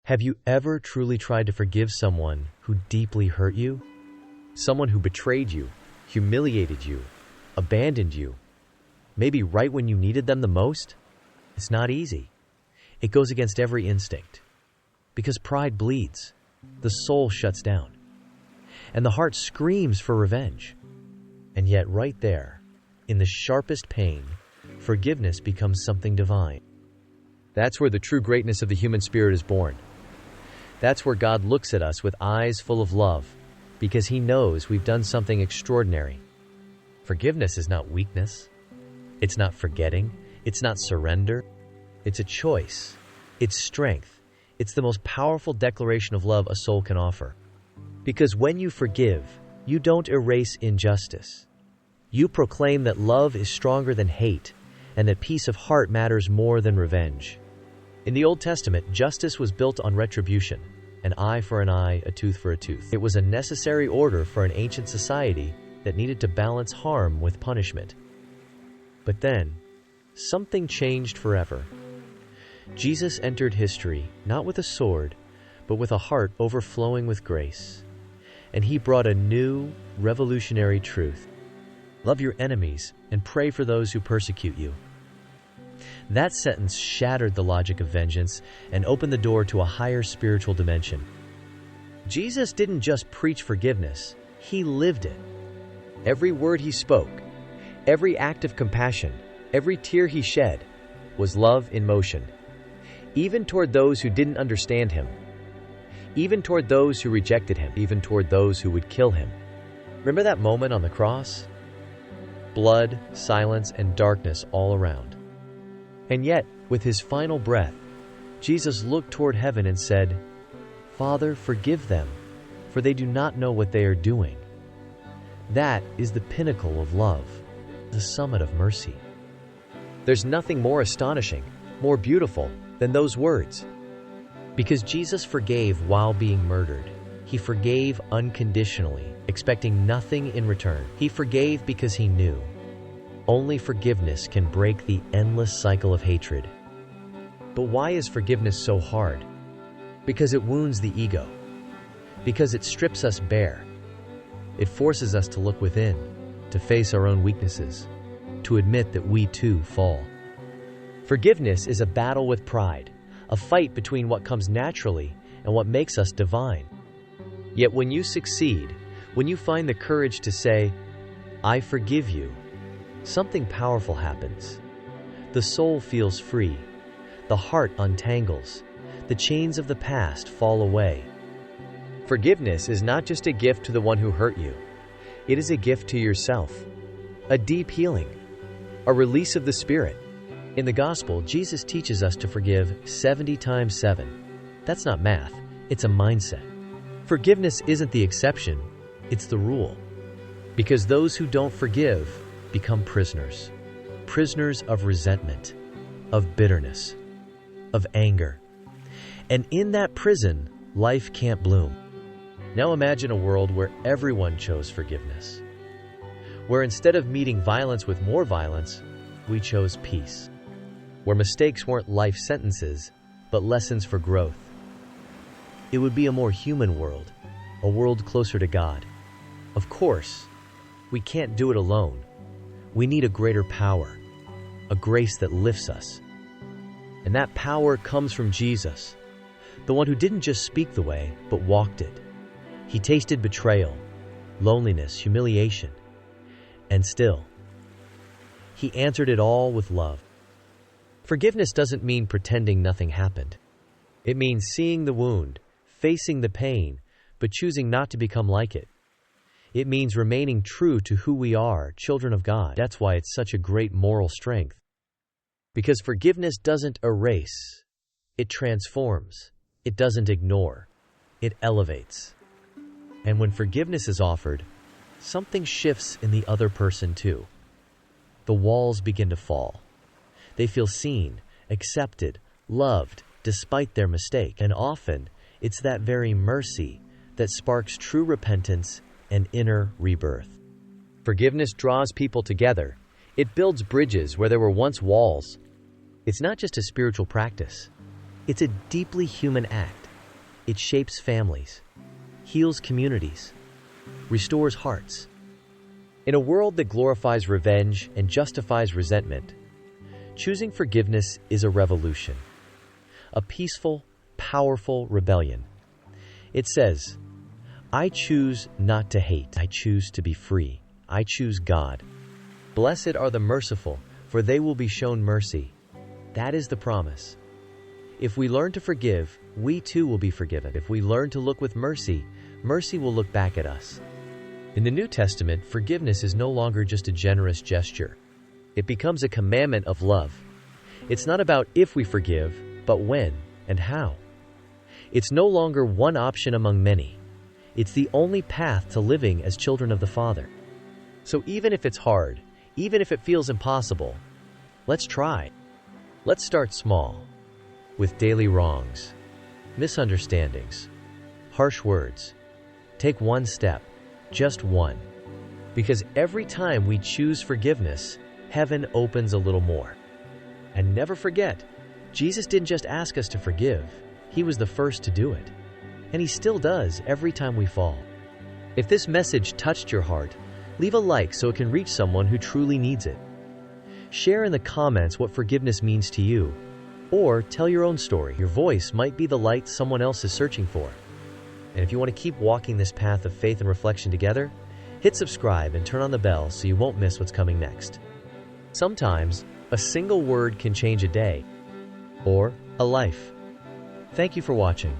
Have you ever truly tried to forgive someone who deeply hurt you? Someone who betrayed you, humiliated you, abandoned you, maybe right when you needed them the most? It's not easy. It goes against every instinct. Because pride bleeds, the soul shuts down, and the heart screams for revenge. And yet right there, in the sharpest pain, forgiveness becomes something divine. That's where the true greatness of the human spirit is born. That's where God looks at us with eyes full of love, because He knows we've done something extraordinary. Forgiveness is not weakness. It's not forgetting. It's not surrender. It's a choice. It's strength. It's the most powerful declaration of love a soul can offer. Because when you forgive, you don't erase injustice. You proclaim that love is stronger than hate, and that peace of heart matters more than revenge. In the Old Testament, justice was built on retribution, an eye for an eye, a tooth for a tooth. It was a necessary order for an ancient society that needed to balance harm with punishment. But then, something changed forever. Jesus entered history, not with a sword, but with a heart overflowing with grace. And He brought a new, revolutionary truth. Love your enemies and pray for those who persecute you. That sentence shattered the logic of vengeance and opened the door to a higher spiritual dimension. Jesus didn't just preach forgiveness, He lived it. Every word He spoke, every act of compassion, every tear He shed was love in motion. Even toward those who didn't understand Him, even toward those who rejected Him, even toward those who would kill Him. Remember that moment on the cross? Blood, silence, and darkness all around. And yet, with His final breath, Jesus looked toward heaven and said, "Father, forgive them, for they do not know what they are doing." That is the pinnacle of love, the summit of mercy. There's nothing more astonishing, more beautiful than those words. Because Jesus forgave while being murdered. He forgave unconditionally, expecting nothing in return. He forgave because He knew only forgiveness can break the endless cycle of hatred. But why is forgiveness so hard? Because it wounds the ego. Because it strips us bare. It forces us to look within, to face our own weaknesses, to admit that we too fall. Forgiveness is a battle with pride, a fight between what comes naturally and what makes us divine. Yet when you succeed, when you find the courage to say, "I forgive you," something powerful happens. The soul feels free. The heart untangles. The chains of the past fall away. Forgiveness is not just a gift to the one who hurt you. It is a gift to yourself. A deep healing. A release of the Spirit. In the Gospel, Jesus teaches us to forgive 70 times 7. That's not math. It's a mindset. Forgiveness isn't the exception. It's the rule. Because those who don't forgive become prisoners. Prisoners of resentment, of bitterness, of anger. And in that prison, life can't bloom. Now imagine a world where everyone chose forgiveness. Where instead of meeting violence with more violence, we chose peace. Where mistakes weren't life sentences, but lessons for growth. It would be a more human world, a world closer to God. Of course, we can't do it alone. We need a greater power, a grace that lifts us. And that power comes from Jesus, the one who didn't just speak the way, but walked it. He tasted betrayal, loneliness, humiliation, and still, He answered it all with love. Forgiveness doesn't mean pretending nothing happened. It means seeing the wound, facing the pain, but choosing not to become like it. It means remaining true to who we are, children of God. That's why it's such a great moral strength. Because forgiveness doesn't erase. It transforms. It doesn't ignore. It elevates. And when forgiveness is offered, something shifts in the other person too. The walls begin to fall. They feel seen, accepted, loved, despite their mistake. And often, it's that very mercy that sparks true repentance and inner rebirth. Forgiveness draws people together. It builds bridges where there were once walls. It's not just a spiritual practice. It's a deeply human act. It shapes families, heals communities, restores hearts. In a world that glorifies revenge and justifies resentment, choosing forgiveness is a revolution, a peaceful, powerful rebellion. It says, I choose not to hate. I choose to be free. I choose God. Blessed are the merciful, for they will be shown mercy. That is the promise. If we learn to forgive, we too will be forgiven. If we learn to look with mercy, mercy will look back at us. In the New Testament, forgiveness is no longer just a generous gesture. It becomes a commandment of love. It's not about if we forgive, but when and how. It's no longer one option among many. It's the only path to living as children of the Father. So even if it's hard, even if it feels impossible, let's try. Let's start small, with daily wrongs, misunderstandings, harsh words. Take one step, just one. Because every time we choose forgiveness, heaven opens a little more. And never forget, Jesus didn't just ask us to forgive, He was the first to do it. And He still does every time we fall. If this message touched your heart, leave a like so it can reach someone who truly needs it. Share in the comments what forgiveness means to you, or tell your own story. Your voice might be the light someone else is searching for. And if you want to keep walking this path of faith and reflection together, hit subscribe and turn on the bell so you won't miss what's coming next. Sometimes, a single word can change a day, or a life. Thank you for watching.